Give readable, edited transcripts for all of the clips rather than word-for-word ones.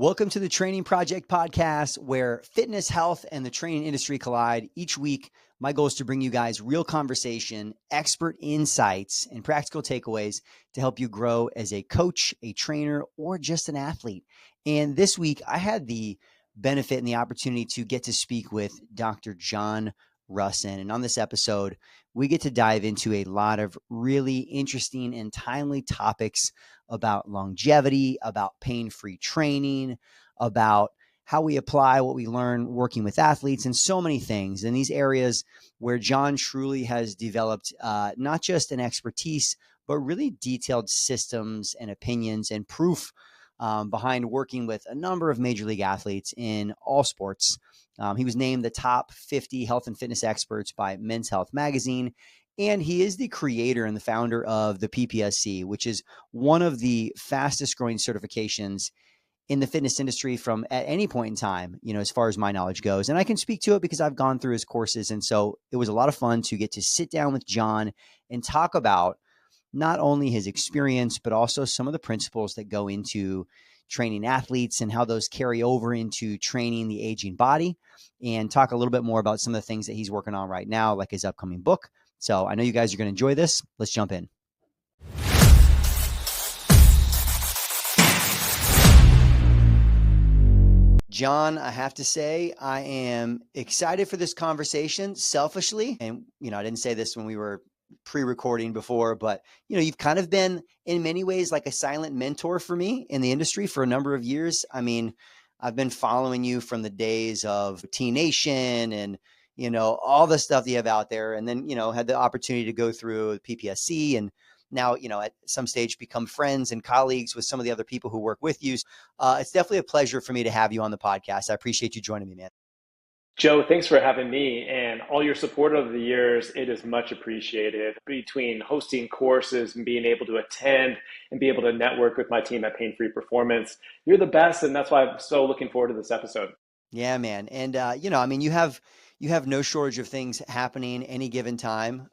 Welcome to the Training Project podcast, where fitness, health, and the training industry collide. Each week, my goal is to bring you guys real conversation, expert insights, and practical takeaways to help you grow as a coach, a trainer, or just an athlete. And this week, I had the benefit and the opportunity to get to speak with Dr. John Rusin. And on this episode, we get to dive into a lot of really interesting and timely topics about longevity, about pain-free training, about how we apply what we learn working with athletes, and so many things in these areas where John truly has developed not just an expertise, but really detailed systems and opinions and proof behind working with a number of major league athletes in all sports. He was named the top 50 health and fitness experts by Men's Health magazine. And he is the creator and the founder of the PPSC, which is one of the fastest growing certifications in the fitness industry from at any point in time, as far as my knowledge goes. And I can speak to it because I've gone through his courses. And so it was a lot of fun to get to sit down with John and talk about not only his experience, but also some of the principles that go into training athletes and how those carry over into training the aging body, and talk a little bit more about some of the things that he's working on right now, like his upcoming book. So I know you guys are going to enjoy this. Let's jump in. John, I have to say, I am excited for this conversation selfishly. And, I didn't say this when we were pre-recording before, but, you've kind of been in many ways like a silent mentor for me in the industry for a number of years. I mean, I've been following you from the days of T Nation and, all the stuff that you have out there. And then, had the opportunity to go through PPSC and now, at some stage become friends and colleagues with some of the other people who work with you. It's definitely a pleasure for me to have you on the podcast. I appreciate you joining me, man. Joe, thanks for having me and all your support over the years. It is much appreciated. Between hosting courses and being able to attend and be able to network with my team at Pain Free Performance, you're the best. And that's why I'm so looking forward to this episode. Yeah, man. And, you have no shortage of things happening any given time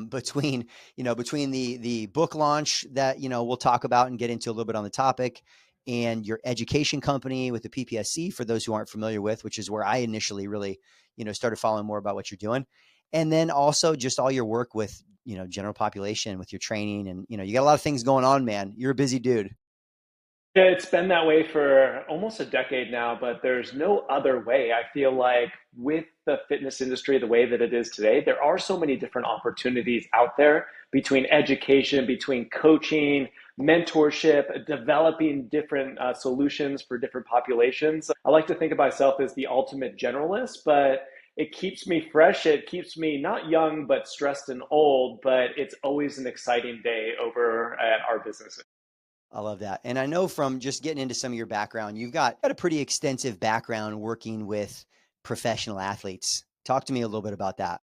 between the book launch that, we'll talk about and get into a little bit on the topic, and your education company with the PPSC, for those who aren't familiar with, which is where I initially really, started following more about what you're doing. And then also just all your work with, general population, with your training, and, you got a lot of things going on, man. You're a busy dude. Yeah, it's been that way for almost a decade now, but there's no other way. I feel like with the fitness industry, the way that it is today, there are so many different opportunities out there between education, between coaching, mentorship, developing different solutions for different populations. I like to think of myself as the ultimate generalist, but it keeps me fresh. It keeps me not young, but stressed and old, but it's always an exciting day over at our business. I love that. And I know from just getting into some of your background, you've got a pretty extensive background working with professional athletes. Talk to me a little bit about that.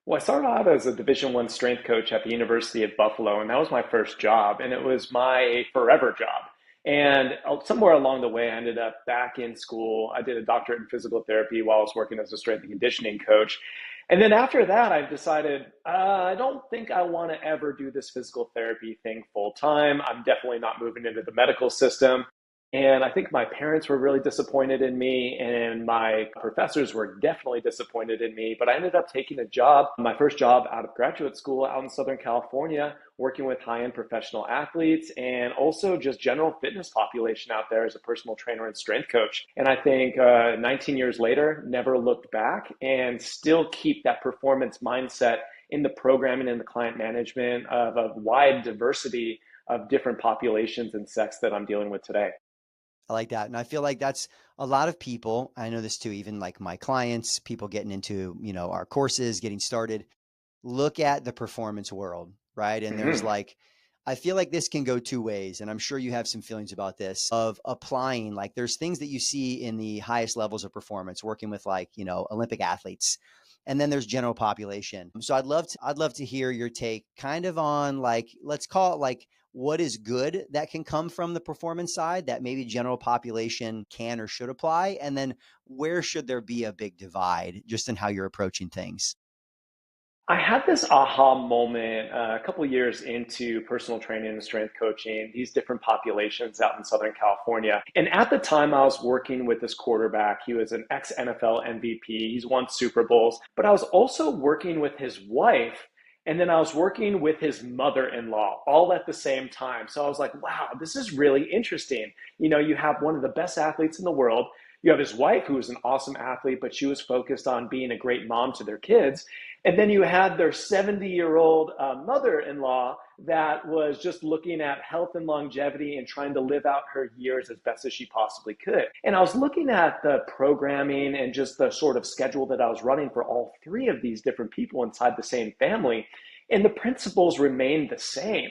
Well, I started out as a Division I strength coach at the University of Buffalo, and that was my first job, and it was my forever job. And somewhere along the way, I ended up back in school. I did a doctorate in physical therapy while I was working as a strength and conditioning coach. And then after that, I decided, I don't think I want to ever do this physical therapy thing full time. I'm definitely not moving into the medical system. And I think my parents were really disappointed in me, and my professors were definitely disappointed in me. But I ended up taking a job, my first job out of graduate school out in Southern California, working with high-end professional athletes and also just general fitness population out there as a personal trainer and strength coach. And I think 19 years later, never looked back, and still keep that performance mindset in the programming and the client management of a wide diversity of different populations and sects that I'm dealing with today. I like that. And I feel like that's a lot of people. I know this too, even like my clients, people getting into, our courses, getting started, look at the performance world, right? And there's I feel like this can go two ways. And I'm sure you have some feelings about this, of applying, like there's things that you see in the highest levels of performance, working with Olympic athletes. And then there's general population. So I'd love to hear your take kind of on let's call it what is good that can come from the performance side that maybe general population can or should apply? And then where should there be a big divide just in how you're approaching things? I had this aha moment a couple years into personal training and strength coaching, these different populations out in Southern California. And at the time, I was working with this quarterback. He was an ex NFL MVP, he's won Super Bowls, but I was also working with his wife. And then I was working with his mother in law all at the same time. So I was like, wow, this is really interesting. You know, you have one of the best athletes in the world. You have his wife, who was an awesome athlete, but she was focused on being a great mom to their kids. And then you had their 70-year-old mother-in-law that was just looking at health and longevity and trying to live out her years as best as she possibly could. And I was looking at the programming and just the sort of schedule that I was running for all three of these different people inside the same family. And the principles remained the same.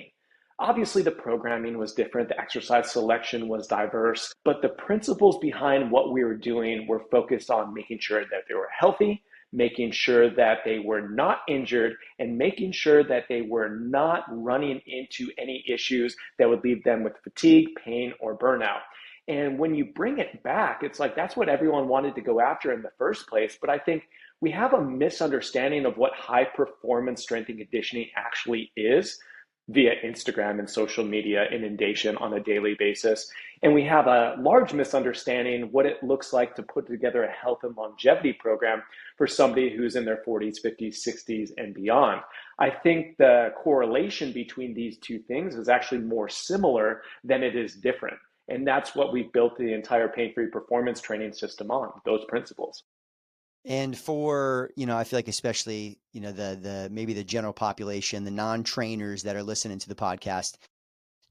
Obviously, the programming was different, the exercise selection was diverse, but the principles behind what we were doing were focused on making sure that they were healthy, making sure that they were not injured, and making sure that they were not running into any issues that would leave them with fatigue, pain, or burnout. And when you bring it back, it's like that's what everyone wanted to go after in the first place. But I think we have a misunderstanding of what high performance strength and conditioning actually is via Instagram and social media inundation on a daily basis. And we have a large misunderstanding what it looks like to put together a health and longevity program for somebody who's in their 40s, 50s, 60s, and beyond. I think the correlation between these two things is actually more similar than it is different. And that's what we've built the entire pain-free performance training system on, those principles. And for, I feel like especially, the maybe the general population, the non-trainers that are listening to the podcast,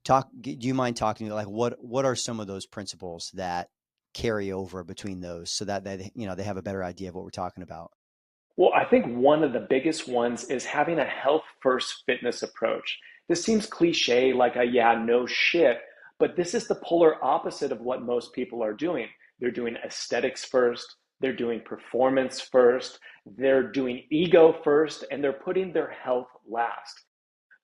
do you mind talking to like what are some of those principles that carry over between those so that they have a better idea of what we're talking about? Well, I think one of the biggest ones is having a health first fitness approach. This seems cliche, like a yeah, no shit, but this is the polar opposite of what most people are doing. They're doing aesthetics first, they're doing performance first, they're doing ego first, and they're putting their health last.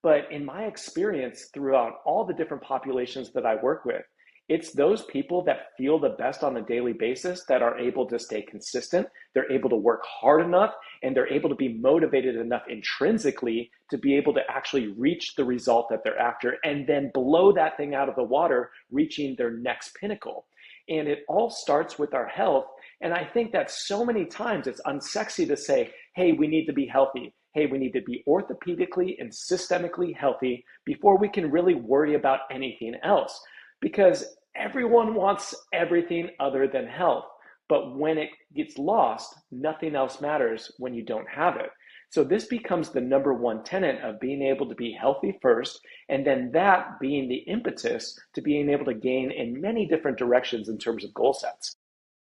But in my experience, throughout all the different populations that I work with, it's those people that feel the best on a daily basis that are able to stay consistent. They're able to work hard enough and they're able to be motivated enough intrinsically to be able to actually reach the result that they're after and then blow that thing out of the water, reaching their next pinnacle. And it all starts with our health. And I think that so many times it's unsexy to say, hey, we need to be healthy. Hey, we need to be orthopedically and systemically healthy before we can really worry about anything else. Because everyone wants everything other than health. But when it gets lost, nothing else matters when you don't have it. So this becomes the number one tenet of being able to be healthy first, and then that being the impetus to being able to gain in many different directions in terms of goal sets.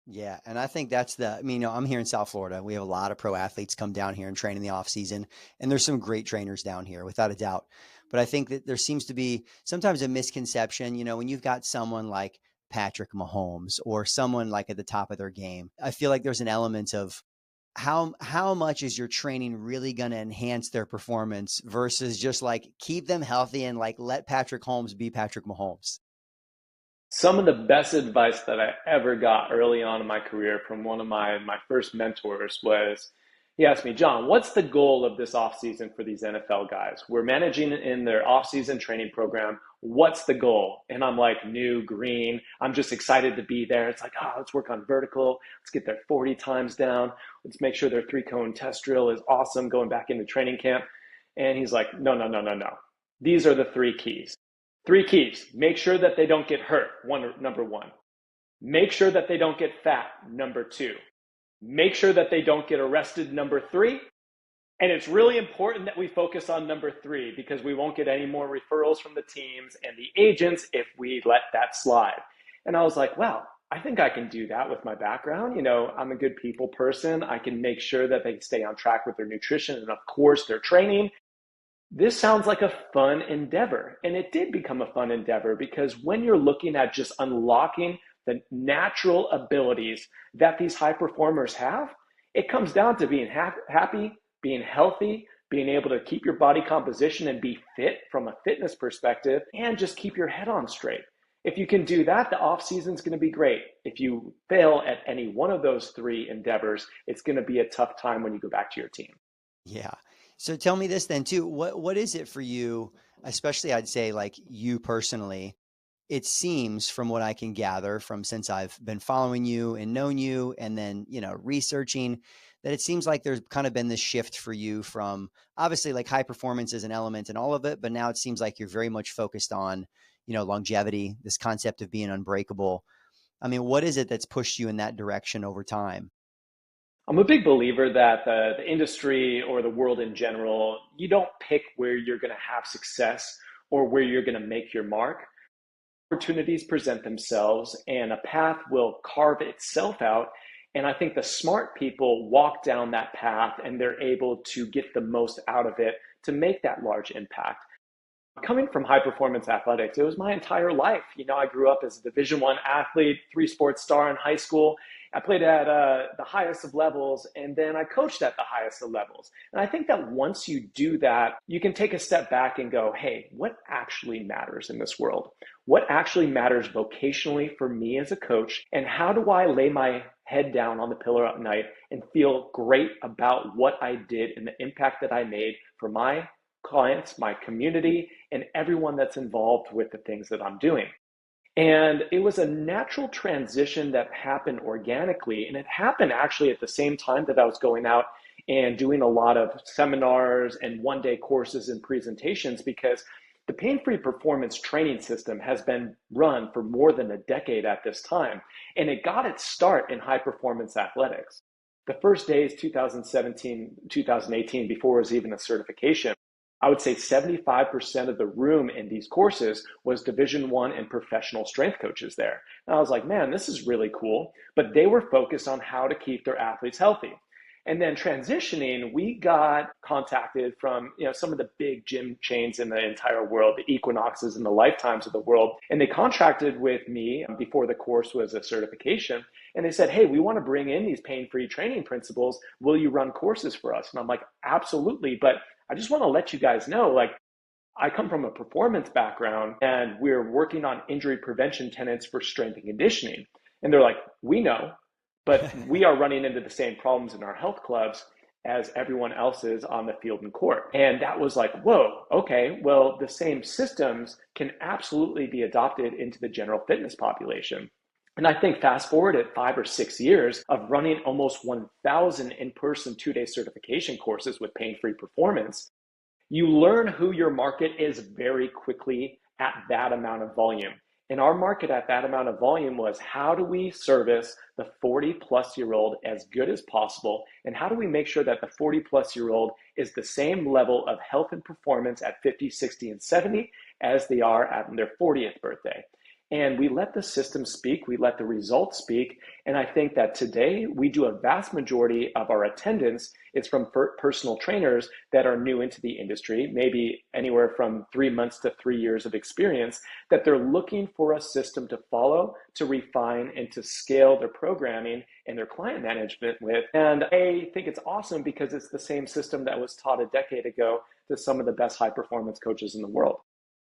Yeah. And I think I'm here in South Florida. We have a lot of pro athletes come down here and train in the off season. And there's some great trainers down here without a doubt. But I think that there seems to be sometimes a misconception, when you've got someone like Patrick Mahomes or someone like at the top of their game, I feel like there's an element of how much is your training really going to enhance their performance versus just like keep them healthy and like let Patrick Mahomes be Patrick Mahomes. Some of the best advice that I ever got early on in my career from one of my first mentors was, he asked me, John, what's the goal of this offseason for these NFL guys? We're managing in their offseason training program. What's the goal? And I'm like, new, green. I'm just excited to be there. It's like, let's work on vertical. Let's get their 40 times down. Let's make sure their 3-cone test drill is awesome going back into training camp. And he's like, no. These are the three keys. Three keys. Make sure that they don't get hurt, number one. Make sure that they don't get fat, number two. Make sure that they don't get arrested, number three. And it's really important that we focus on number three because we won't get any more referrals from the teams and the agents if we let that slide. And I was like, wow, I think I can do that with my background. I'm a good people person. I can make sure that they stay on track with their nutrition and, of course, their training. This sounds like a fun endeavor. And it did become a fun endeavor because when you're looking at just unlocking the natural abilities that these high performers have, it comes down to being happy, being healthy, being able to keep your body composition and be fit from a fitness perspective, and just keep your head on straight. If you can do that, the off season is going to be great. If you fail at any one of those three endeavors, it's going to be a tough time when you go back to your team. Yeah. So tell me this then too. What is it for you, especially I'd say like you personally? It seems from what I can gather from since I've been following you and known you and then, researching that it seems like there's kind of been this shift for you from obviously like high performance is an element in all of it, but now it seems like you're very much focused on, longevity, this concept of being unbreakable. I mean, what is it that's pushed you in that direction over time? I'm a big believer that the industry or the world in general, you don't pick where you're going to have success or where you're going to make your mark. Opportunities present themselves and a path will carve itself out. And I think the smart people walk down that path and they're able to get the most out of it to make that large impact. Coming from high performance athletics, it was my entire life. I grew up as a Division I athlete, three-sport star in high school. I played at the highest of levels, and then I coached at the highest of levels. And I think that once you do that, you can take a step back and go, hey, what actually matters in this world? What actually matters vocationally for me as a coach? And how do I lay my head down on the pillow at night and feel great about what I did and the impact that I made for my clients, my community, and everyone that's involved with the things that I'm doing? And it was a natural transition that happened organically. And it happened actually at the same time that I was going out and doing a lot of seminars and one-day courses and presentations, because the pain-free performance training system has been run for more than a decade at this time. And it got its start in high performance athletics. The first days, 2017, 2018, before it was even a certification, I would say 75% of the room in these courses was Division I and professional strength coaches there. And I was like, man, this is really cool. But they were focused on how to keep their athletes healthy. And then transitioning, we got contacted from some of the big gym chains in the entire world, the Equinoxes and the Lifetimes of the world. And they contracted with me before the course was a certification. And they said, hey, we want to bring in these pain-free training principles. Will you run courses for us? And I'm like, absolutely. But I just want to let you guys know, like, I come from a performance background and we're working on injury prevention tenets for strength and conditioning. And they're like, we know, but we are running into the same problems in our health clubs as everyone else is on the field and court. And that was like, whoa, okay, well, the same systems can absolutely be adopted into the general fitness population. And I think fast forward at 5 or 6 years of running almost 1,000 in-person 2-day certification courses with pain-free performance, you learn who your market is very quickly at that amount of volume. And our market at that amount of volume was, how do we service the 40 plus year old as good as possible? And how do we make sure that the 40 plus year old is the same level of health and performance at 50, 60, and 70 as they are at their 40th birthday? And we let the system speak, we let the results speak. And I think that today we do a vast majority of our attendance is from personal trainers that are new into the industry, maybe anywhere from 3 months to 3 years of experience, that they're looking for a system to follow, to refine, and to scale their programming and their client management with. And I think it's awesome because it's the same system that was taught a decade ago to some of the best high performance coaches in the world.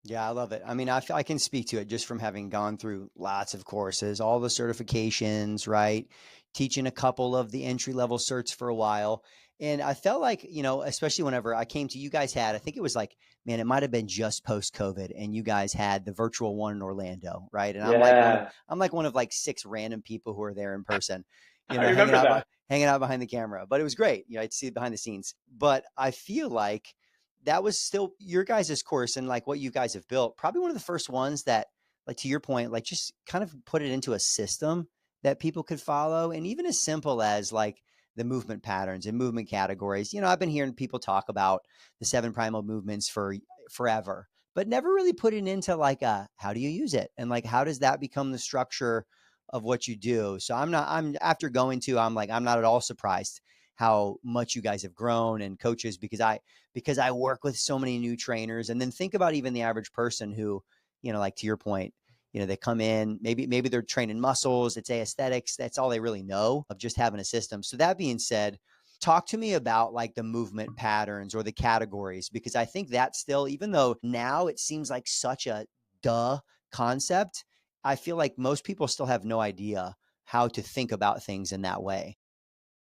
Yeah, I love it. I mean, I can speak to it just from having gone through lots of courses, all the certifications, right? Teaching a couple of the entry level certs for a while. And I felt like, especially whenever I came to you guys had, I think it was like, man, it might have been just post COVID and you guys had the virtual one in Orlando, right? And Yeah, I'm like one of like 6 random people who are there in person, I remember that. hanging out behind the camera, but it was great. I'd see it behind the scenes, but I feel like that was still your guys' course and like what you guys have built, probably one of the first ones that, like to your point, like just kind of put it into a system that people could follow. And even as simple as like the movement patterns and movement categories. I've been hearing people talk about the 7 primal movements for forever, but never really put it into like how do you use it? And like, how does that become the structure of what you do? So after going to, I'm like, I'm not at all surprised how much you guys have grown and coaches because I work with so many new trainers. And then think about even the average person who, like to your point, they come in, maybe they're training muscles, it's aesthetics. That's all they really know of just having a system. So that being said, talk to me about like the movement patterns or the categories, because I think that still, even though now it seems like such a duh concept, I feel like most people still have no idea how to think about things in that way.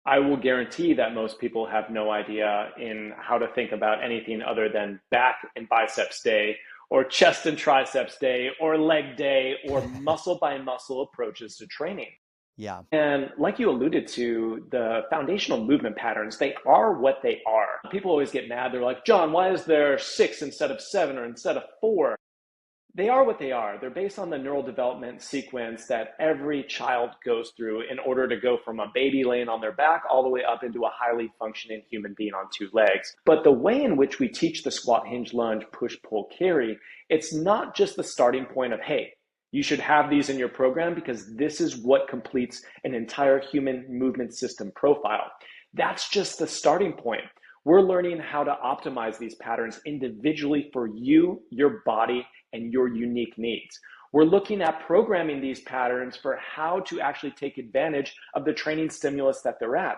I will guarantee that most people have no idea in how to think about anything other than back and biceps day, or chest and triceps day, or leg day, or muscle by muscle approaches to training. Yeah. And like you alluded to, the foundational movement patterns, they are what they are. People always get mad. They're like, John, why is there 6 instead of 7 or instead of 4? They are what they are. They're based on the neural development sequence that every child goes through in order to go from a baby laying on their back all the way up into a highly functioning human being on 2 legs. But the way in which we teach the squat, hinge, lunge, push, pull, carry, it's not just the starting point of, hey, you should have these in your program because this is what completes an entire human movement system profile. That's just the starting point. We're learning how to optimize these patterns individually for you, your body, and your unique needs. We're looking at programming these patterns for how to actually take advantage of the training stimulus that they're at.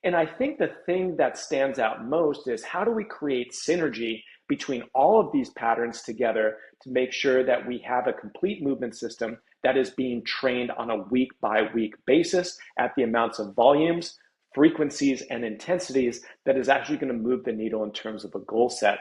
And I think the thing that stands out most is how do we create synergy between all of these patterns together to make sure that we have a complete movement system that is being trained on a week by week basis at the amounts of volumes, frequencies, and intensities that is actually going to move the needle in terms of a goal set.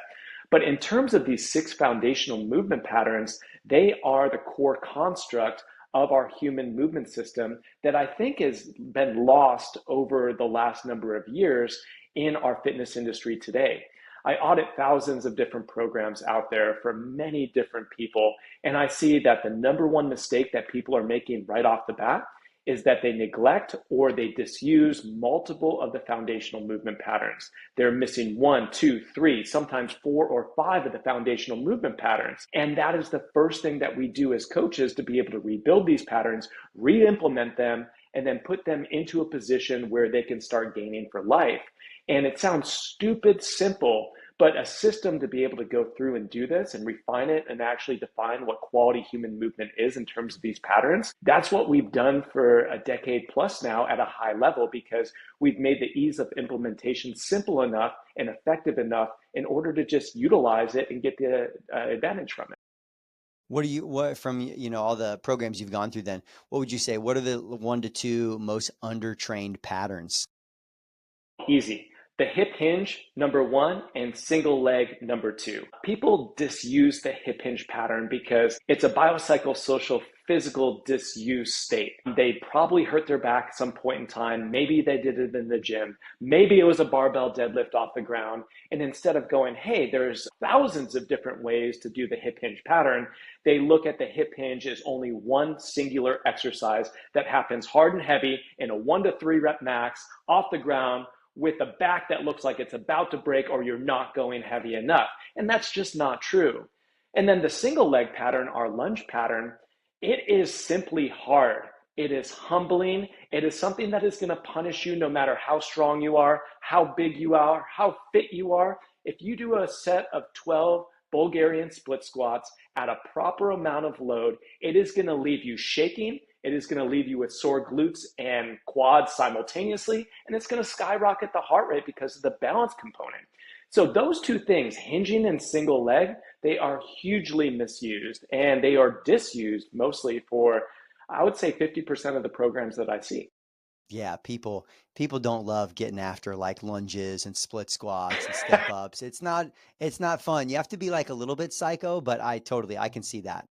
But in terms of these 6 foundational movement patterns, they are the core construct of our human movement system that I think has been lost over the last number of years in our fitness industry today. I audit thousands of different programs out there for many different people, and I see that the number one mistake that people are making right off the bat is that they neglect or they disuse multiple of the foundational movement patterns. They're missing 1, 2, 3, sometimes 4 or 5 of the foundational movement patterns. And that is the first thing that we do as coaches to be able to rebuild these patterns, re-implement them, and then put them into a position where they can start gaining for life. And it sounds stupid simple, but a system to be able to go through and do this and refine it and actually define what quality human movement is in terms of these patterns, that's what we've done for a decade plus now at a high level, because we've made the ease of implementation simple enough and effective enough in order to just utilize it and get the advantage from it. What from, all the programs you've gone through then, what would you say? What are the 1 to 2 most undertrained patterns? Easy. The hip hinge, number 1, and single leg, number 2. People disuse the hip hinge pattern because it's a biopsychosocial physical disuse state. They probably hurt their back at some point in time. Maybe they did it in the gym. Maybe it was a barbell deadlift off the ground. And instead of going, hey, there's thousands of different ways to do the hip hinge pattern, they look at the hip hinge as only one singular exercise that happens hard and heavy in a 1 to 3 rep max off the ground, with a back that looks like it's about to break or you're not going heavy enough. And that's just not true. And then the single leg pattern, our lunge pattern, it is simply hard. It is humbling. It is something that is going to punish you no matter how strong you are, how big you are, how fit you are. If you do a set of 12 Bulgarian split squats at a proper amount of load, it is going to leave you shaking. It is going to leave you with sore glutes and quads simultaneously, and it's going to skyrocket the heart rate because of the balance component. So those 2 things, hinging and single leg, they are hugely misused, and they are disused mostly for, I would say, 50% of the programs that I see. Yeah, people don't love getting after like lunges and split squats and step ups. It's not fun. You have to be like a little bit psycho, but I can see that.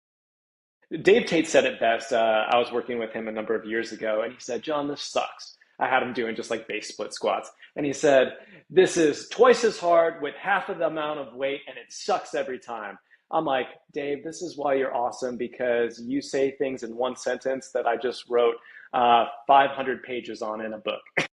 Dave Tate said it best. I was working with him a number of years ago, and he said, John, this sucks. I had him doing just like base split squats. And he said, this is twice as hard with half of the amount of weight, and it sucks every time. I'm like, Dave, this is why you're awesome, because you say things in one sentence that I just wrote 500 pages on in a book.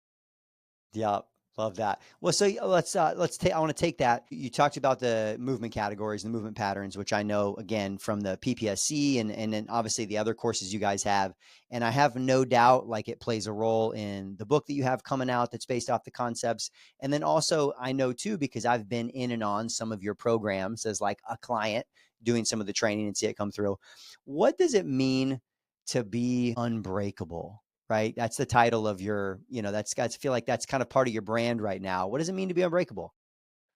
Yeah, love that. Well, so let's take. I want to take that. You talked about the movement categories, the movement patterns, which I know again from the PPSC and then obviously the other courses you guys have. And I have no doubt like it plays a role in the book that you have coming out that's based off the concepts. And then also I know too, because I've been in and on some of your programs as like a client doing some of the training and see it come through. What does it mean to be unbreakable? Right? That's the title of your, I feel like that's kind of part of your brand right now. What does it mean to be unbreakable?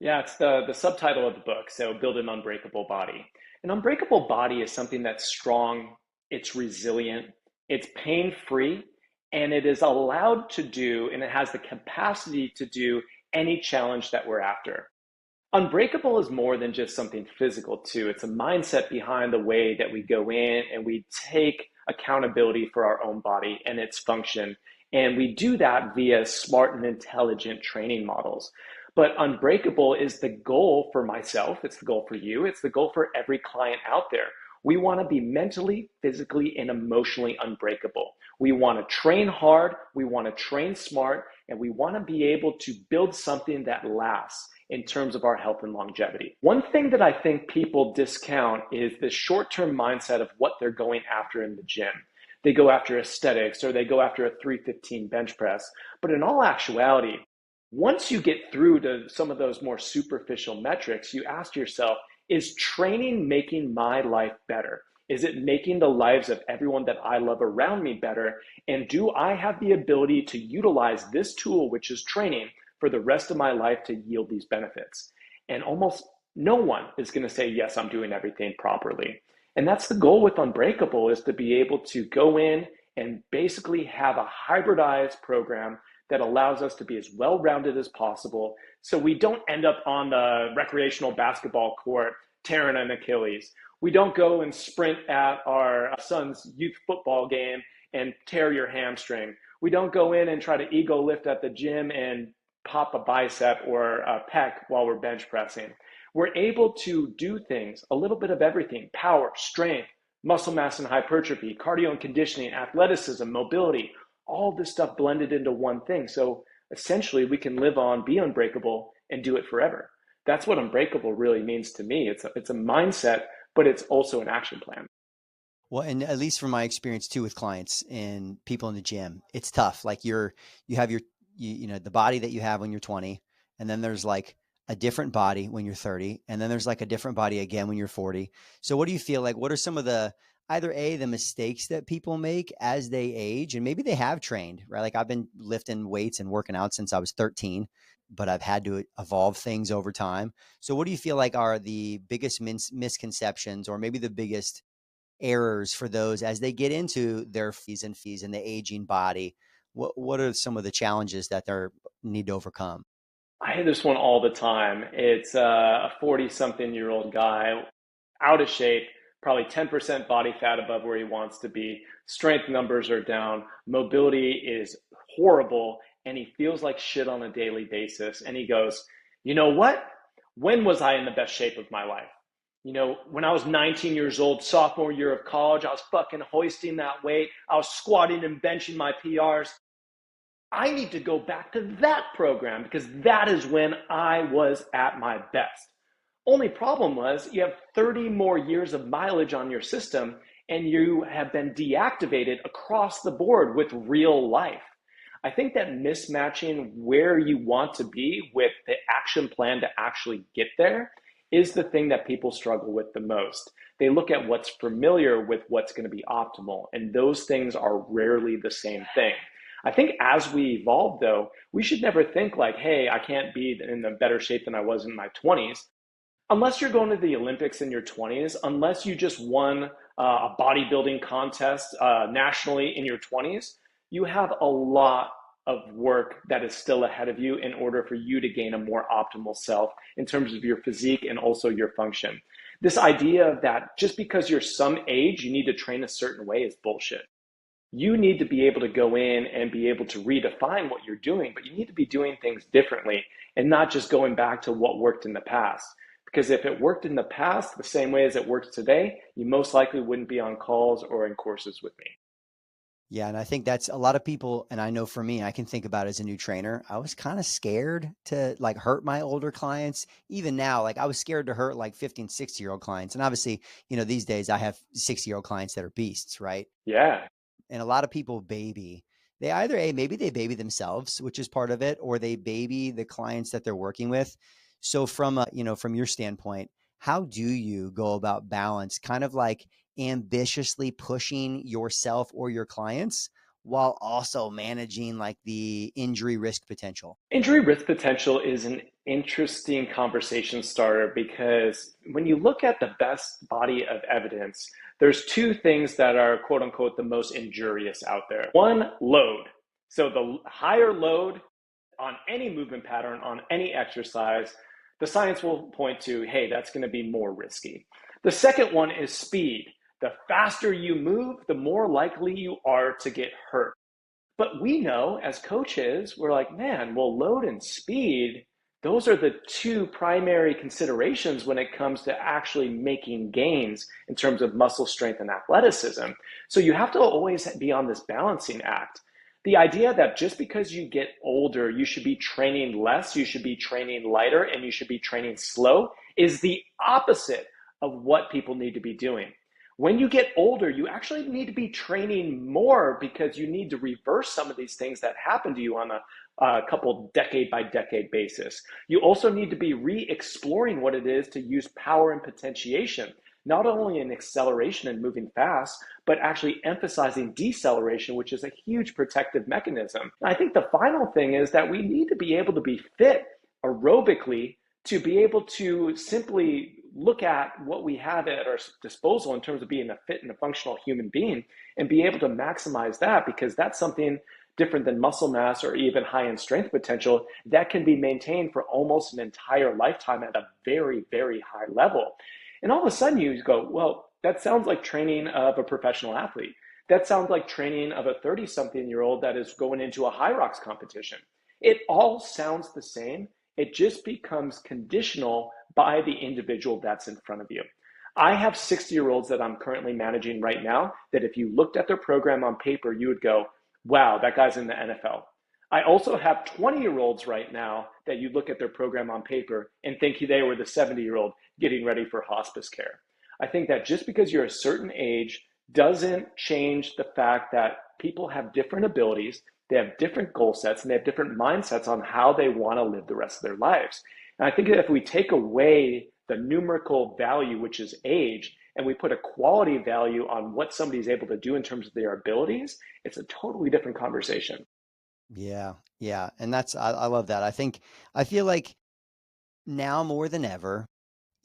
Yeah, it's the subtitle of the book. So, Build an Unbreakable Body. An unbreakable body is something that's strong, it's resilient, it's pain free, and it is allowed to do, and it has the capacity to do any challenge that we're after. Unbreakable is more than just something physical too. It's a mindset behind the way that we go in and we take accountability for our own body and its function. And we do that via smart and intelligent training models. But Unbreakable is the goal for myself. It's the goal for you. It's the goal for every client out there. We want to be mentally, physically, and emotionally unbreakable. We want to train hard. We want to train smart, and we want to be able to build something that lasts in terms of our health and longevity. One thing that I think people discount is the short-term mindset of what they're going after in the gym. They go after aesthetics or they go after a 315 bench press. But in all actuality, once you get through to some of those more superficial metrics, you ask yourself, is training making my life better? Is it making the lives of everyone that I love around me better? And do I have the ability to utilize this tool, which is training, for the rest of my life to yield these benefits? And almost no one is going to say, yes, I'm doing everything properly. And that's the goal with Unbreakable, is to be able to go in and basically have a hybridized program that allows us to be as well-rounded as possible, so we don't end up on the recreational basketball court tearing an Achilles. We don't go and sprint at our son's youth football game and tear your hamstring. We don't go in and try to ego lift at the gym and pop a bicep or a pec while we're bench pressing. We're able to do things, a little bit of everything: power, strength, muscle mass and hypertrophy, cardio and conditioning, athleticism, mobility, all this stuff blended into one thing. So essentially we can live on, be unbreakable, and do it forever. That's what Unbreakable really means to me. It's a mindset, but it's also an action plan. Well, and at least from my experience too with clients and people in the gym, it's tough. Like you have you know, the body that you have when you're 20, and then there's like a different body when you're 30, and then there's like a different body again when you're 40. So what do you feel like, what are some of the, either the mistakes that people make as they age, and maybe they have trained, right? Like I've been lifting weights and working out since I was 13, but I've had to evolve things over time. So what do you feel like are the biggest misconceptions, or maybe the biggest errors for those as they get into their fees and the aging body? What are some of the challenges that they need to overcome? I hear this one all the time. It's a 40-something-year-old guy, out of shape, probably 10% body fat above where he wants to be. Strength numbers are down. Mobility is horrible, and he feels like shit on a daily basis. And he goes, you know what? When was I in the best shape of my life? You know, when I was 19 years old, sophomore year of college, I was fucking hoisting that weight. I was squatting and benching my PRs. I need to go back to that program because that is when I was at my best. Only problem was you have 30 more years of mileage on your system, and you have been deactivated across the board with real life. I think that mismatching where you want to be with the action plan to actually get there is the thing that people struggle with the most. They look at what's familiar with what's going to be optimal, and those things are rarely the same thing. I think as we evolve, though, we should never think like, hey, I can't be in a better shape than I was in my 20s. Unless you're going to the Olympics in your 20s, unless you just won a bodybuilding contest nationally in your 20s, you have a lot of work that is still ahead of you in order for you to gain a more optimal self in terms of your physique and also your function. This idea that just because you're some age, you need to train a certain way is bullshit. You need to be able to go in and be able to redefine what you're doing, but you need to be doing things differently and not just going back to what worked in the past. Because if it worked in the past the same way as it works today, you most likely wouldn't be on calls or in courses with me. Yeah. And I think that's a lot of people. And I know for me, I can think about as a new trainer, I was kind of scared to like hurt my older clients. Even now, like I was scared to hurt like 50 and 60-year-old clients. And obviously, you know, these days I have 60-year-old clients that are beasts, right? Yeah. And a lot of people they either maybe they baby themselves, which is part of it, or they baby the clients that they're working with. So from you know, from your standpoint, how do you go about balance, kind of like ambitiously pushing yourself or your clients while also managing like the injury risk potential? Injury risk potential is an interesting conversation starter because when you look at the best body of evidence, there's two things that are quote unquote the most injurious out there. One, load. So the higher load on any movement pattern, on any exercise, the science will point to, hey, that's going to be more risky. The second one is speed. The faster you move, the more likely you are to get hurt. But we know as coaches, we're like, man, well, load and speed, those are the two primary considerations when it comes to actually making gains in terms of muscle strength and athleticism. So you have to always be on this balancing act. The idea that just because you get older, you should be training less, you should be training lighter, and you should be training slow is the opposite of what people need to be doing. When you get older, you actually need to be training more because you need to reverse some of these things that happen to you on a couple decade by decade basis. You also need to be re-exploring what it is to use power and potentiation, not only in acceleration and moving fast, but actually emphasizing deceleration, which is a huge protective mechanism. I think the final thing is that we need to be able to be fit aerobically to be able to simply look at what we have at our disposal in terms of being a fit and a functional human being and be able to maximize that, because that's something different than muscle mass or even high-end strength potential that can be maintained for almost an entire lifetime at a very, very high level. And all of a sudden you go, well, that sounds like training of a professional athlete. That sounds like training of a 30-something-year-old that is going into a high rocks competition. It all sounds the same. It just becomes conditional by the individual that's in front of you. I have 60-year-olds that I'm currently managing right now that if you looked at their program on paper, you would go, wow, that guy's in the NFL. I also have 20-year-olds right now that you look at their program on paper and think they were the 70-year-old getting ready for hospice care. I think that just because you're a certain age doesn't change the fact that people have different abilities, they have different goal sets, and they have different mindsets on how they want to live the rest of their lives. And I think that if we take away the numerical value, which is age, and we put a quality value on what somebody's able to do in terms of their abilities, it's a totally different conversation. Yeah. Yeah. And I love that. I feel like now more than ever,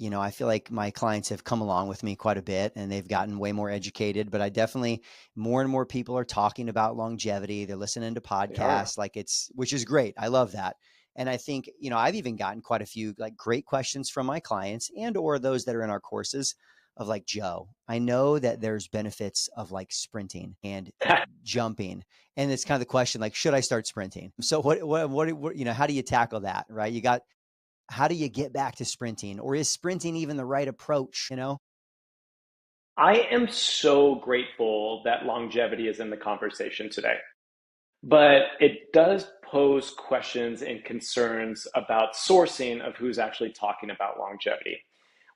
I feel like my clients have come along with me quite a bit and they've gotten way more educated, but I definitely, more and more people are talking about longevity. They're listening to They are. podcasts, which is great. I love that. And I think, I've even gotten quite a few like great questions from my clients and, or those that are in our courses of like, Joe, I know that there's benefits of like sprinting and jumping. And it's kind of the question, like, should I start sprinting? So what, how do you tackle that? Right. How do you get back to sprinting, or is sprinting even the right approach? I am so grateful that longevity is in the conversation today, but it does pose questions and concerns about sourcing of who's actually talking about longevity.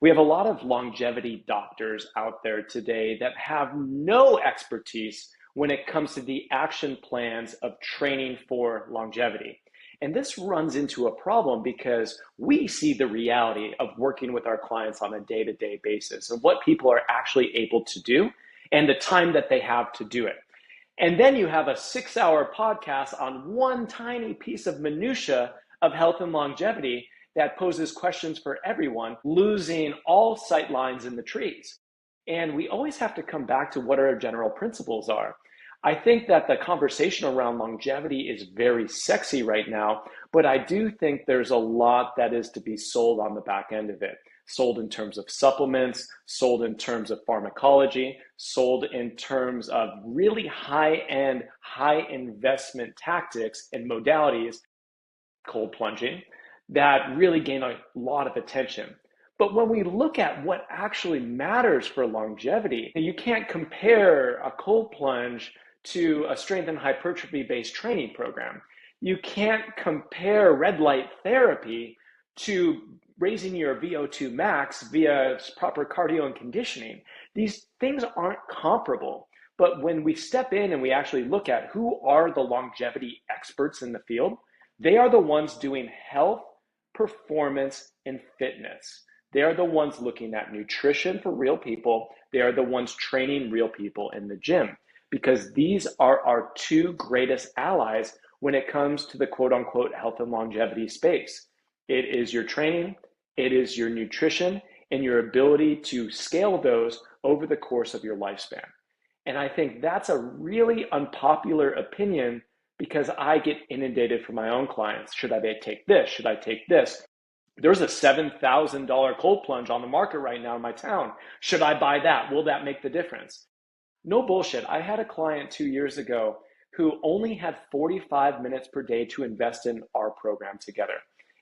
We have a lot of longevity doctors out there today that have no expertise when it comes to the action plans of training for longevity. And this runs into a problem because we see the reality of working with our clients on a day-to-day basis and what people are actually able to do and the time that they have to do it. And then you have a 6-hour podcast on one tiny piece of minutia of health and longevity that poses questions for everyone, losing all sight lines in the trees. And we always have to come back to what our general principles are. I think that the conversation around longevity is very sexy right now, but I do think there's a lot that is to be sold on the back end of it. Sold in terms of supplements, sold in terms of pharmacology, sold in terms of really high-end, high-investment tactics and modalities, cold plunging, that really gain a lot of attention. But when we look at what actually matters for longevity, you can't compare a cold plunge to a strength and hypertrophy-based training program. You can't compare red light therapy to raising your VO2 max via proper cardio and conditioning. These things aren't comparable. But when we step in and we actually look at who are the longevity experts in the field, they are the ones doing health, performance, and fitness. They are the ones looking at nutrition for real people. They are the ones training real people in the gym, because these are our two greatest allies when it comes to the quote unquote health and longevity space. It is your training, it is your nutrition, and your ability to scale those over the course of your lifespan. And I think that's a really unpopular opinion because I get inundated from my own clients. Should I take this? Should I take this? There's a $7,000 cold plunge on the market right now in my town. Should I buy that? Will that make the difference? No bullshit. I had a client 2 years ago who only had 45 minutes per day to invest in our program together.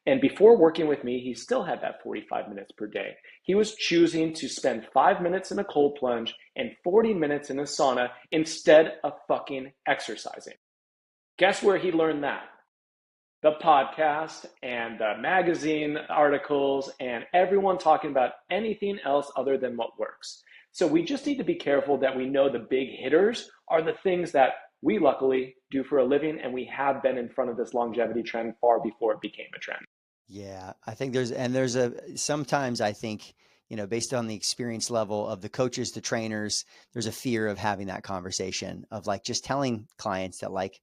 And before working with me, he still had that 45 minutes per day. He was choosing to spend 5 minutes in a cold plunge and 40 minutes in a sauna instead of fucking exercising. Guess where he learned that? The podcast and the magazine articles and everyone talking about anything else other than what works. So we just need to be careful that we know the big hitters are the things that we luckily do for a living, and we have been in front of this longevity trend far before it became a trend. Yeah, I think sometimes I think, based on the experience level of the coaches, the trainers, there's a fear of having that conversation of like just telling clients that like,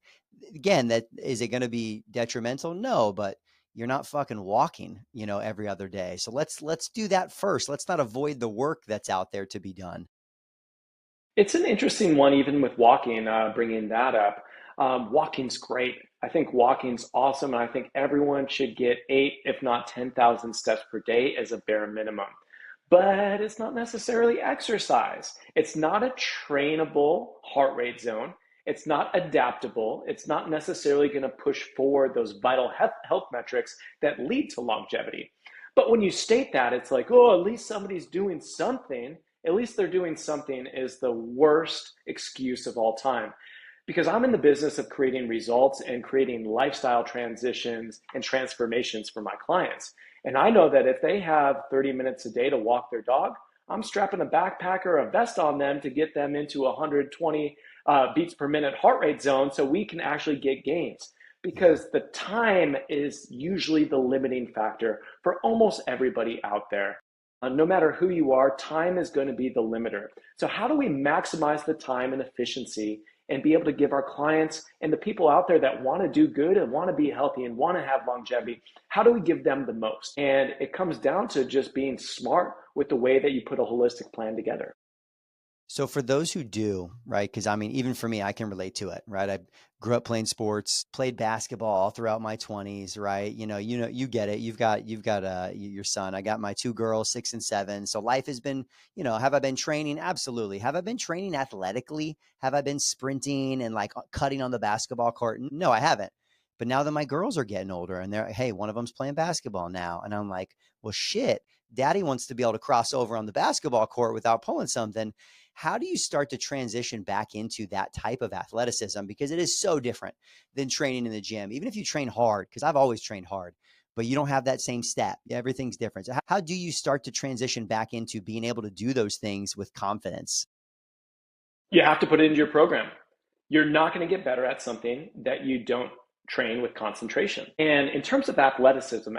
again, that is it going to be detrimental? No, but you're not fucking walking, every other day. So let's do that first. Let's not avoid the work that's out there to be done. It's an interesting one, even with walking, bringing that up. Walking's great. I think walking's awesome. And I think everyone should get 8, if not 10,000 steps per day as a bare minimum. But it's not necessarily exercise. It's not a trainable heart rate zone. It's not adaptable. It's not necessarily going to push forward those vital health metrics that lead to longevity. But when you state that, it's like, oh, at least somebody's doing something. At least they're doing something is the worst excuse of all time. Because I'm in the business of creating results and creating lifestyle transitions and transformations for my clients. And I know that if they have 30 minutes a day to walk their dog, I'm strapping a backpack or a vest on them to get them into 120 beats per minute heart rate zone so we can actually get gains. Because the time is usually the limiting factor for almost everybody out there. No matter who you are, time is going to be the limiter. So how do we maximize the time and efficiency and be able to give our clients and the people out there that want to do good and want to be healthy and want to have longevity, how do we give them the most? And it comes down to just being smart with the way that you put a holistic plan together. So for those who do, right? Because I mean, even for me, I can relate to it, right? I grew up playing sports, played basketball all throughout my 20s, right? You get it. You've got your son. I got my 2 girls, 6 and 7. So life has been, have I been training? Absolutely. Have I been training athletically? Have I been sprinting and like cutting on the basketball court? No, I haven't. But now that my girls are getting older and hey, one of them's playing basketball now. And I'm like, well, shit, daddy wants to be able to cross over on the basketball court without pulling something. How do you start to transition back into that type of athleticism? Because it is so different than training in the gym. Even if you train hard, because I've always trained hard, but you don't have that same step. Everything's different. So how do you start to transition back into being able to do those things with confidence? You have to put it into your program. You're not going to get better at something that you don't train with concentration. And in terms of athleticism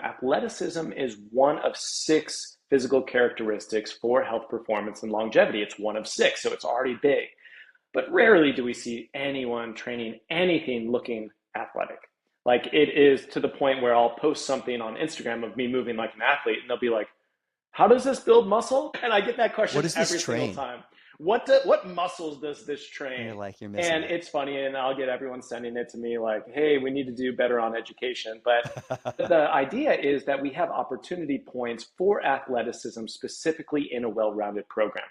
is one of 6 physical characteristics for health performance and longevity. It's one of 6, so it's already big. But rarely do we see anyone training anything looking athletic. Like it is to the point where I'll post something on Instagram of me moving like an athlete and they'll be like, how does this build muscle? And I get that question every single time. What muscles does this train? You're missing and it's funny, and I'll get everyone sending it to me like, hey, we need to do better on education. But the idea is that we have opportunity points for athleticism specifically in a well-rounded program.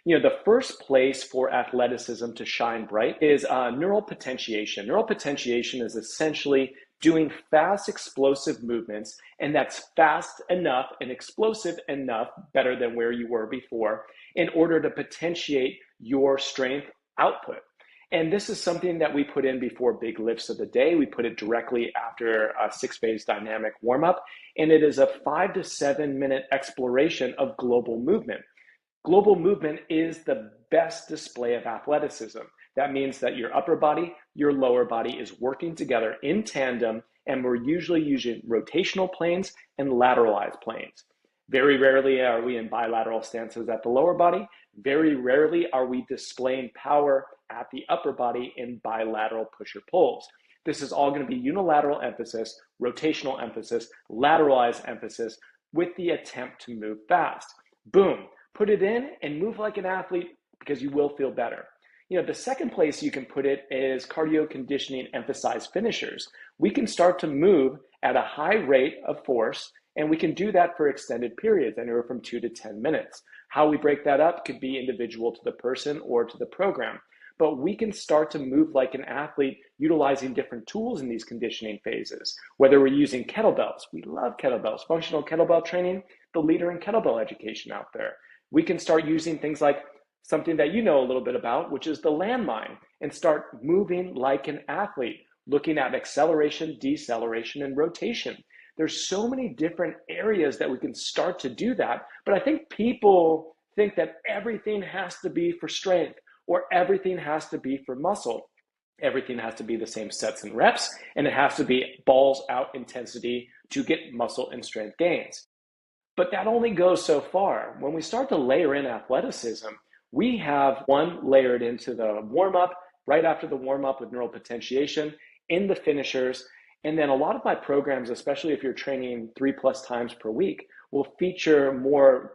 The first place for athleticism to shine bright is neural potentiation. Neural potentiation is essentially doing fast, explosive movements, and that's fast enough and explosive enough, better than where you were before, in order to potentiate your strength output. And this is something that we put in before big lifts of the day. We put it directly after a 6-phase dynamic warm-up, and it is a 5 to 7 minute exploration of global movement. Global movement is the best display of athleticism. That means that your upper body, your lower body is working together in tandem, and we're usually using rotational planes and lateralized planes. Very rarely are we in bilateral stances at the lower body. Very rarely are we displaying power at the upper body in bilateral pusher pulls. This is all going to be unilateral emphasis, rotational emphasis, lateralized emphasis with the attempt to move fast. Boom, put it in and move like an athlete because you will feel better. The second place you can put it is cardio conditioning emphasized finishers. We can start to move at a high rate of force, and we can do that for extended periods, anywhere from 2 to 10 minutes. How we break that up could be individual to the person or to the program. But we can start to move like an athlete utilizing different tools in these conditioning phases. Whether we're using kettlebells, we love kettlebells, functional kettlebell training, the leader in kettlebell education out there. We can start using things like something that you know a little bit about, which is the landmine, and start moving like an athlete, looking at acceleration, deceleration, and rotation. There's so many different areas that we can start to do that, but I think people think that everything has to be for strength or everything has to be for muscle. Everything has to be the same sets and reps, and it has to be balls out intensity to get muscle and strength gains. But that only goes so far. When we start to layer in athleticism, we have one layered into the warm-up, right after the warm-up with neural potentiation, in the finishers. And then a lot of my programs, especially if you're training 3+ times per week, will feature more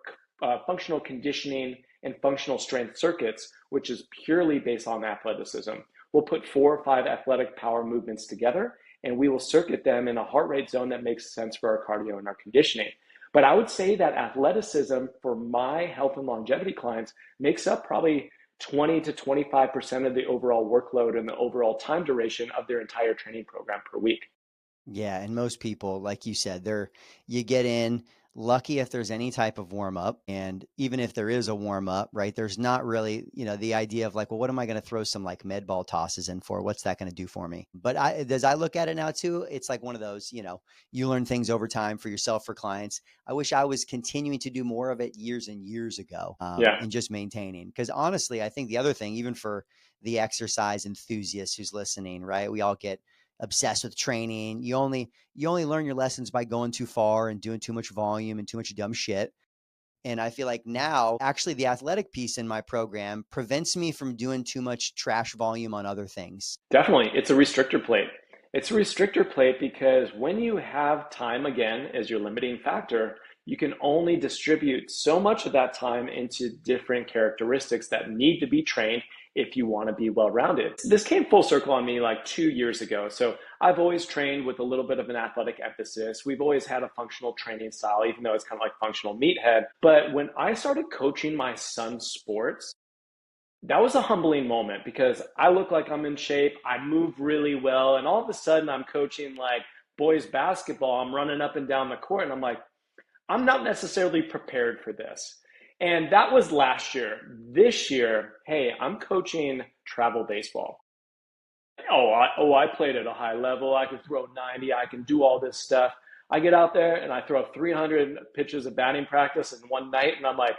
functional conditioning and functional strength circuits, which is purely based on athleticism. We'll put 4 or 5 athletic power movements together, and we will circuit them in a heart rate zone that makes sense for our cardio and our conditioning. But I would say that athleticism for my health and longevity clients makes up probably 20 to 25% of the overall workload and the overall time duration of their entire training program per week. Yeah. And most people, like you said, you get in lucky if there's any type of warm up. And even if there is a warm up, right, there's not really, the idea of like, well, what am I going to throw some like med ball tosses in for? What's that going to do for me? But as I look at it now too, it's like one of those, you learn things over time for yourself, for clients. I wish I was continuing to do more of it years and years ago, and just maintaining. Because honestly, I think the other thing, even for the exercise enthusiast who's listening, right, we all get obsessed with training. You only learn your lessons by going too far and doing too much volume and too much dumb shit. And I feel like now actually the athletic piece in my program prevents me from doing too much trash volume on other things. Definitely. It's a restrictor plate. It's a restrictor plate because when you have time again as your limiting factor, you can only distribute so much of that time into different characteristics that need to be trained if you want to be well-rounded. This came full circle on me like 2 years ago. So I've always trained with a little bit of an athletic emphasis. We've always had a functional training style, even though it's kind of like functional meathead. But when I started coaching my son's sports, that was a humbling moment because I look like I'm in shape. I move really well. And all of a sudden I'm coaching like boys basketball. I'm running up and down the court and I'm like, I'm not necessarily prepared for this. And that was last year. This year, hey, I'm coaching travel baseball. I played at a high level. I could throw 90. I can do all this stuff. I get out there and I throw 300 pitches of batting practice in one night. And I'm like,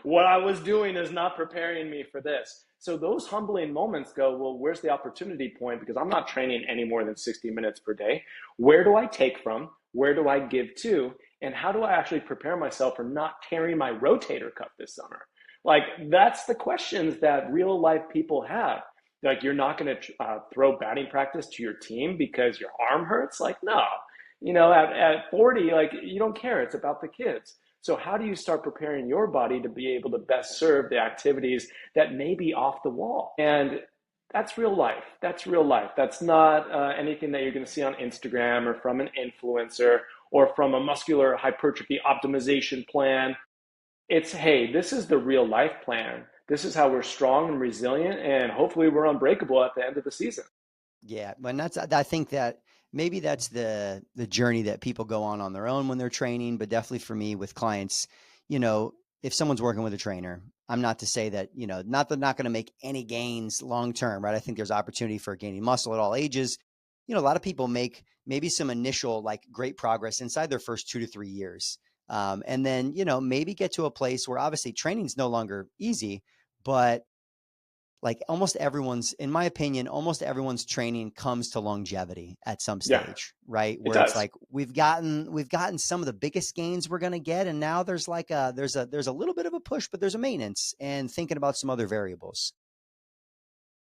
what I was doing is not preparing me for this. So those humbling moments go, well, where's the opportunity point? Because I'm not training any more than 60 minutes per day. Where do I take from? Where do I give to? And how do I actually prepare myself for not tearing my rotator cuff this summer? Like, that's the questions that real life people have. Like, you're not going to throw batting practice to your team because your arm hurts? Like, no. At 40, like, you don't care. It's about the kids. So how do you start preparing your body to be able to best serve the activities that may be off the wall? And that's real life. That's real life. That's not anything that you're going to see on Instagram or from an influencer or from a muscular hypertrophy optimization plan. It's, hey, this is the real life plan. This is how we're strong and resilient, and hopefully we're unbreakable at the end of the season. Yeah, but I think that maybe that's the journey that people go on their own when they're training, but definitely for me with clients, if someone's working with a trainer, I'm not to say that, not going to make any gains long-term, right? I think there's opportunity for gaining muscle at all ages. A lot of people make maybe some initial like great progress inside their first 2 to 3 years. And then, maybe get to a place where obviously training is no longer easy, but like in my opinion, almost everyone's training comes to longevity at some stage, right? Where it's like, we've gotten some of the biggest gains we're going to get. And now there's like there's a little bit of a push, but there's a maintenance and thinking about some other variables.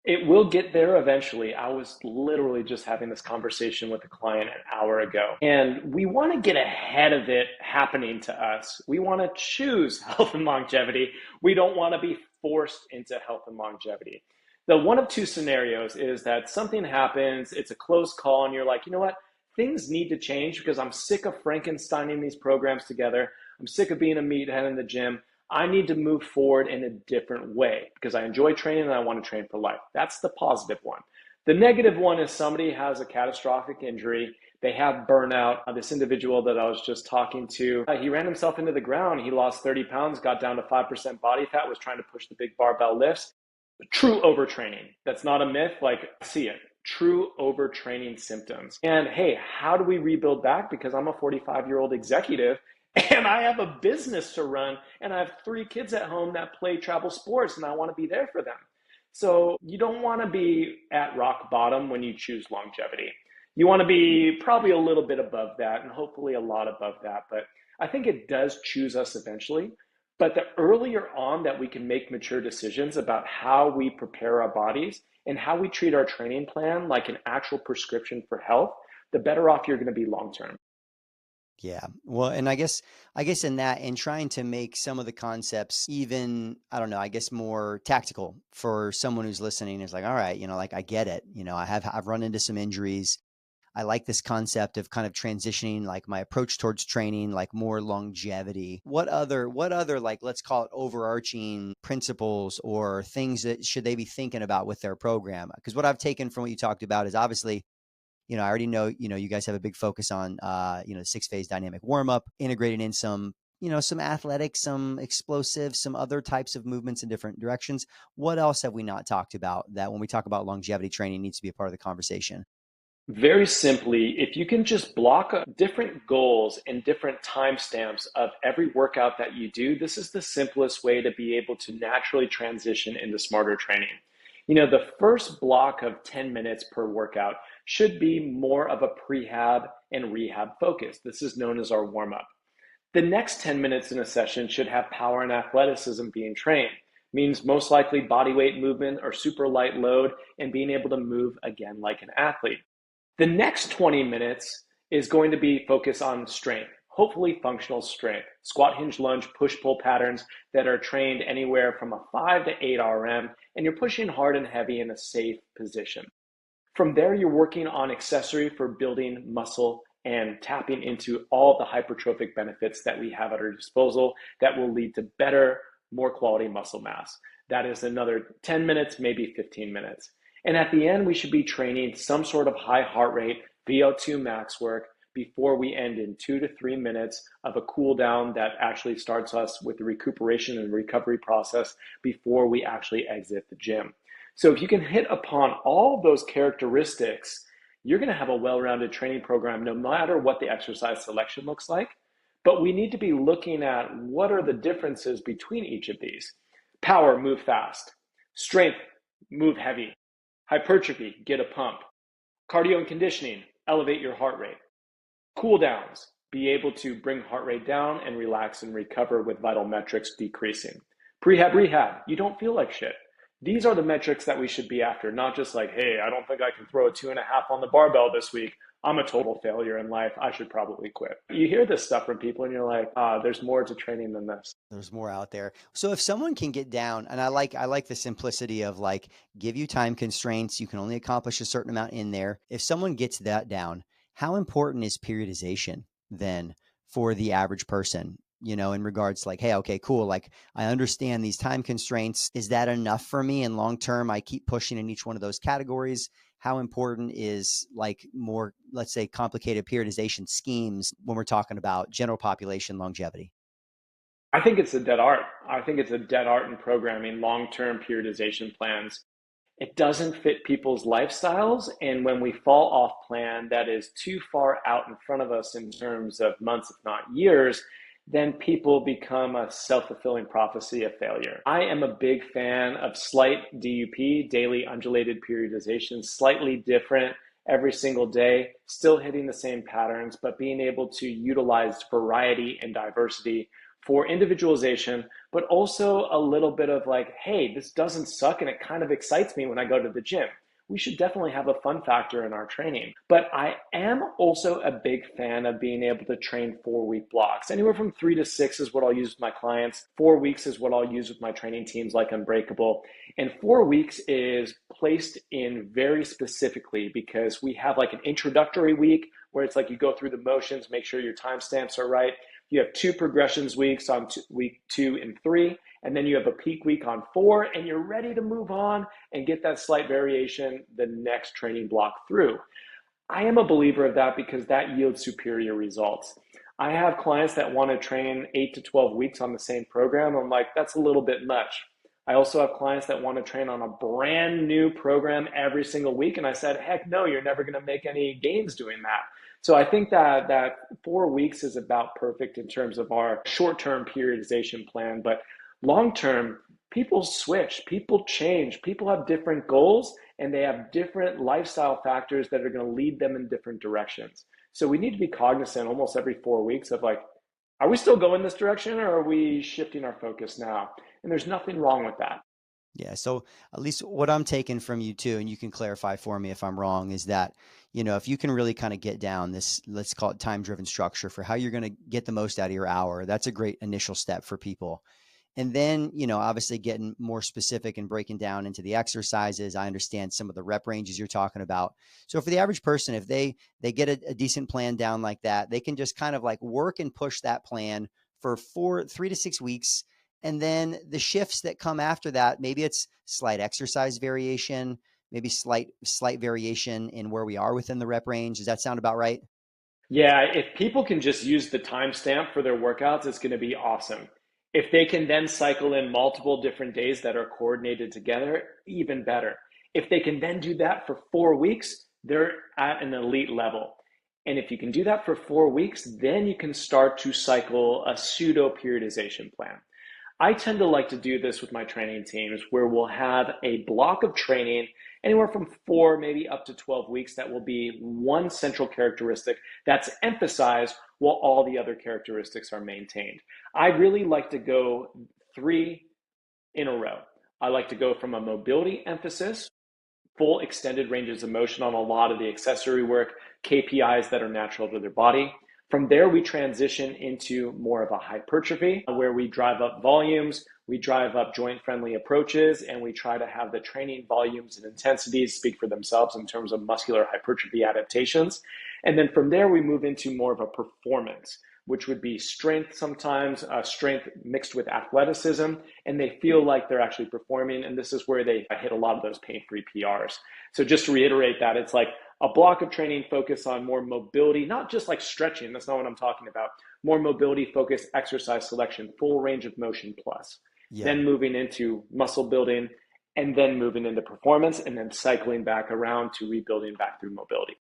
It will get there eventually. I was literally just having this conversation with a client an hour ago, and we want to get ahead of it happening to us. We want to choose health and longevity. We don't want to be forced into health and longevity. The one of two scenarios is that something happens, it's a close call, and you're like, you know what? Things need to change because I'm sick of Frankensteining these programs together. I'm sick of being a meathead in the gym. I need to move forward in a different way because I enjoy training and I want to train for life. That's the positive one. The negative one is somebody has a catastrophic injury. They have burnout. This individual that I was just talking to, he ran himself into the ground. He lost 30 pounds, got down to 5% body fat, was trying to push the big barbell lifts. True overtraining. That's not a myth. Like, I see it. True overtraining symptoms. And hey, how do we rebuild back? Because I'm a 45-year-old executive and I have a business to run, and I have 3 kids at home that play travel sports, and I want to be there for them. So you don't want to be at rock bottom when you choose longevity. You want to be probably a little bit above that, and hopefully a lot above that. But I think it does choose us eventually. But the earlier on that we can make mature decisions about how we prepare our bodies and how we treat our training plan like an actual prescription for health, the better off you're going to be long term. Yeah. Well, and I guess in that, and trying to make some of the concepts even, I don't know, I guess more tactical for someone who's listening is like, all right, like I get it. I've run into some injuries. I like this concept of kind of transitioning like my approach towards training, like more longevity. What other like, let's call it overarching principles or things that should they be thinking about with their program? Because what I've taken from what you talked about is obviously, I already know, you guys have a big focus on, 6-phase dynamic warm up, integrating in some, some athletics, some explosive, some other types of movements in different directions. What else have we not talked about that when we talk about longevity training needs to be a part of the conversation? Very simply, if you can just block different goals and different timestamps of every workout that you do, this is the simplest way to be able to naturally transition into smarter training. The first block of 10 minutes per workout should be more of a prehab and rehab focus. This is known as our warm up. The next 10 minutes in a session should have power and athleticism being trained. Means most likely body weight movement or super light load and being able to move again like an athlete. The next 20 minutes is going to be focused on strength, hopefully functional strength, squat, hinge, lunge, push-pull patterns that are trained anywhere from a 5 to 8 RM, and you're pushing hard and heavy in a safe position. From there, you're working on accessory for building muscle and tapping into all the hypertrophic benefits that we have at our disposal that will lead to better, more quality muscle mass. That is another 10 minutes, maybe 15 minutes. And at the end, we should be training some sort of high heart rate, VO2 max work before we end in 2 to 3 minutes of a cool down that actually starts us with the recuperation and recovery process before we actually exit the gym. So if you can hit upon all those characteristics, you're going to have a well-rounded training program no matter what the exercise selection looks like. But we need to be looking at what are the differences between each of these. Power, move fast. Strength, move heavy. Hypertrophy, get a pump. Cardio and conditioning, elevate your heart rate. Cool downs, be able to bring heart rate down and relax and recover with vital metrics decreasing. Prehab, rehab, you don't feel like shit. These are the metrics that we should be after, not just like, hey, I don't think I can throw a 2.5 on the barbell this week. I'm a total failure in life. I should probably quit. You hear this stuff from people and you're like, there's more to training than this. There's more out there. So if someone can get down, and I like the simplicity of like, give you time constraints, you can only accomplish a certain amount in there. If someone gets that down, how important is periodization then for the average person? In regards to like, hey, okay, cool. Like I understand these time constraints. Is that enough for me? And long term, I keep pushing in each one of those categories. How important is like more, let's say, complicated periodization schemes when we're talking about general population longevity? I think it's a dead art. I think it's a dead art in programming long-term periodization plans. It doesn't fit people's lifestyles. And when we fall off plan that is too far out in front of us in terms of months, if not years, then people become a self-fulfilling prophecy of failure. I am a big fan of slight DUP, daily undulated periodization, slightly different every single day, still hitting the same patterns, but being able to utilize variety and diversity for individualization, but also a little bit of like, hey, this doesn't suck and it kind of excites me when I go to the gym. We should definitely have a fun factor in our training. But I am also a big fan of being able to train 4-week blocks. Anywhere from 3 to 6 is what I'll use with my clients. 4 weeks is what I'll use with my training teams like Unbreakable. And 4 weeks is placed in very specifically because we have like an introductory week where it's like you go through the motions, make sure your timestamps are right. You have 2 progressions weeks on week 2 and 3, and then you have a peak week on 4, and you're ready to move on and get that slight variation the next training block through. I am a believer of that because that yields superior results. I have clients that want to train 8 to 12 weeks on the same program. I'm like, that's a little bit much. I also have clients that want to train on a brand new program every single week. And I said, heck no, you're never going to make any gains doing that. So I think that 4 weeks is about perfect in terms of our short-term periodization plan. But long-term, people switch, people change, people have different goals, and they have different lifestyle factors that are going to lead them in different directions. So we need to be cognizant almost every 4 weeks of like, are we still going this direction or are we shifting our focus now? And there's nothing wrong with that. Yeah. So at least what I'm taking from you too, and you can clarify for me if I'm wrong, is that, if you can really kind of get down this, let's call it time-driven structure for how you're going to get the most out of your hour, that's a great initial step for people. And then, obviously getting more specific and breaking down into the exercises. I understand some of the rep ranges you're talking about. So for the average person, if they get a decent plan down like that, they can just kind of like work and push that plan for 3 to 6 weeks. And then the shifts that come after that, maybe it's slight exercise variation, maybe slight variation in where we are within the rep range. Does that sound about right? Yeah, if people can just use the timestamp for their workouts, it's going to be awesome. If they can then cycle in multiple different days that are coordinated together, even better. If they can then do that for 4 weeks, they're at an elite level. And if you can do that for 4 weeks, then you can start to cycle a pseudo periodization plan. I tend to like to do this with my training teams where we'll have a block of training anywhere from 4, maybe up to 12 weeks that will be one central characteristic that's emphasized while all the other characteristics are maintained. I really like to go 3 in a row. I like to go from a mobility emphasis, full extended ranges of motion on a lot of the accessory work, KPIs that are natural to their body. From there, we transition into more of a hypertrophy where we drive up volumes, we drive up joint-friendly approaches, and we try to have the training volumes and intensities speak for themselves in terms of muscular hypertrophy adaptations. And then from there, we move into more of a performance, which would be strength sometimes, strength mixed with athleticism, and they feel like they're actually performing. And this is where they hit a lot of those pain-free PRs. So just to reiterate that, it's like a block of training focused on more mobility, not just like stretching. That's not what I'm talking about. More mobility focused exercise selection, full range of motion plus. Yeah. Then moving into muscle building, and then moving into performance, and then cycling back around to rebuilding back through mobility.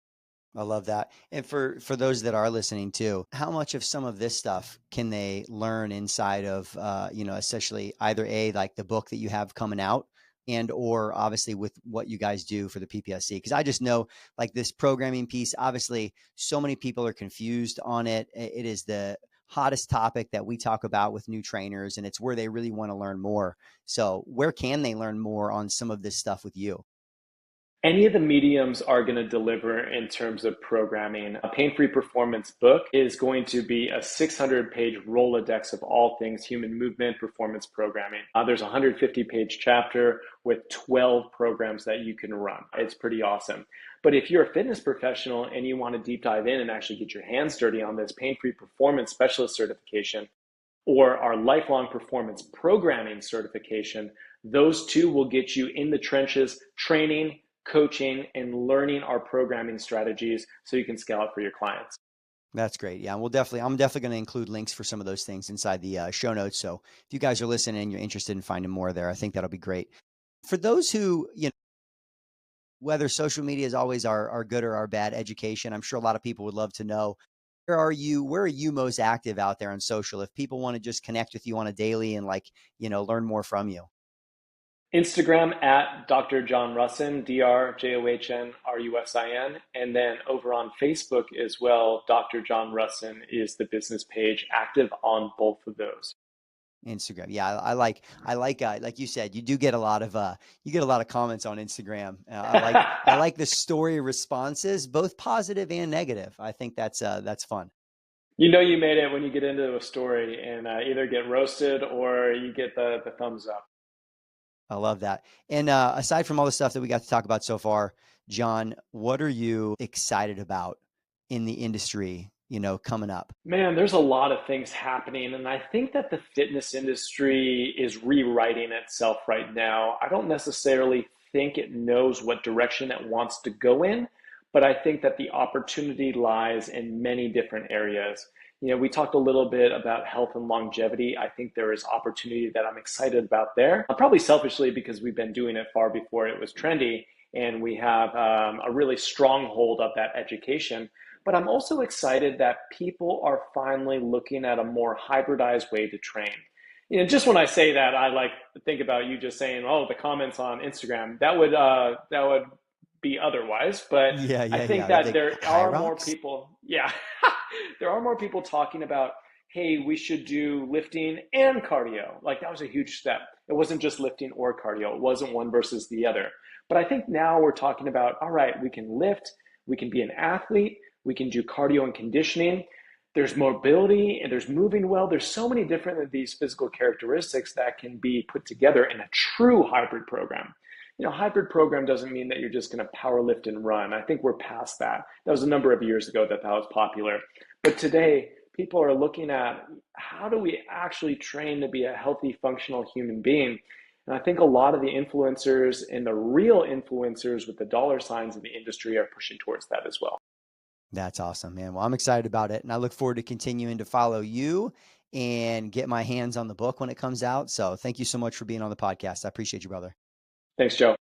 I love that. And for those that are listening too, how much of some of this stuff can they learn inside of, essentially either like the book that you have coming out and, or obviously with what you guys do for the PPSC? Cause I just know like this programming piece, obviously so many people are confused on it. It is the hottest topic that we talk about with new trainers, and it's where they really want to learn more. So where can they learn more on some of this stuff with you? Any of the mediums are going to deliver in terms of programming. A Pain-Free Performance book is going to be a 600-page Rolodex of all things human movement performance programming. There's a 150-page chapter with 12 programs that you can run. It's pretty awesome. But if you're a fitness professional and you want to deep dive in and actually get your hands dirty on this Pain-Free Performance Specialist certification or our Lifelong Performance Programming certification, those two will get you in the trenches, training, coaching, and learning our programming strategies so you can scale it for your clients. That's great. Yeah. And I'm definitely going to include links for some of those things inside the show notes. So if you guys are listening and you're interested in finding more there, I think that'll be great. For those who, whether social media is always our good or our bad education, I'm sure a lot of people would love to know, where are you most active out there on social? If people want to just connect with you on a daily and learn more from you. Instagram at Dr. John Rusin, DrJohnRusin. And then over on Facebook as well, Dr. John Rusin is the business page, active on both of those. Instagram. Yeah, like you said, you do get a lot of comments on Instagram. I like the story responses, both positive and negative. I think that's fun. You know you made it when you get into a story and either get roasted or you get the thumbs up. I love that. And aside from all the stuff that we got to talk about so far, John, what are you excited about in the industry, coming up? Man, there's a lot of things happening, and I think that the fitness industry is rewriting itself right now. I don't necessarily think it knows what direction it wants to go in, but I think that the opportunity lies in many different areas. We talked a little bit about health and longevity. I think there is opportunity that I'm excited about there. Probably selfishly because we've been doing it far before it was trendy, and we have a really strong hold of that education. But I'm also excited that people are finally looking at a more hybridized way to train. Just when I say that, I like to think about you just saying, "Oh, the comments on Instagram." That would be otherwise. But I think that there are more people. Yeah, there are more people talking about, hey, we should do lifting and cardio. Like that was a huge step. It wasn't just lifting or cardio. It wasn't one versus the other. But I think now we're talking about, all right, we can lift, we can be an athlete, we can do cardio and conditioning. There's mobility and there's moving well. There's so many different of these physical characteristics that can be put together in a true hybrid program. Hybrid program doesn't mean that you're just going to power lift and run. I think we're past that. That was a number of years ago that was popular. But today, people are looking at how do we actually train to be a healthy, functional human being? And I think a lot of the influencers and the real influencers with the dollar signs in the industry are pushing towards that as well. That's awesome, man. Well, I'm excited about it, and I look forward to continuing to follow you and get my hands on the book when it comes out. So thank you so much for being on the podcast. I appreciate you, brother. Thanks, Joe.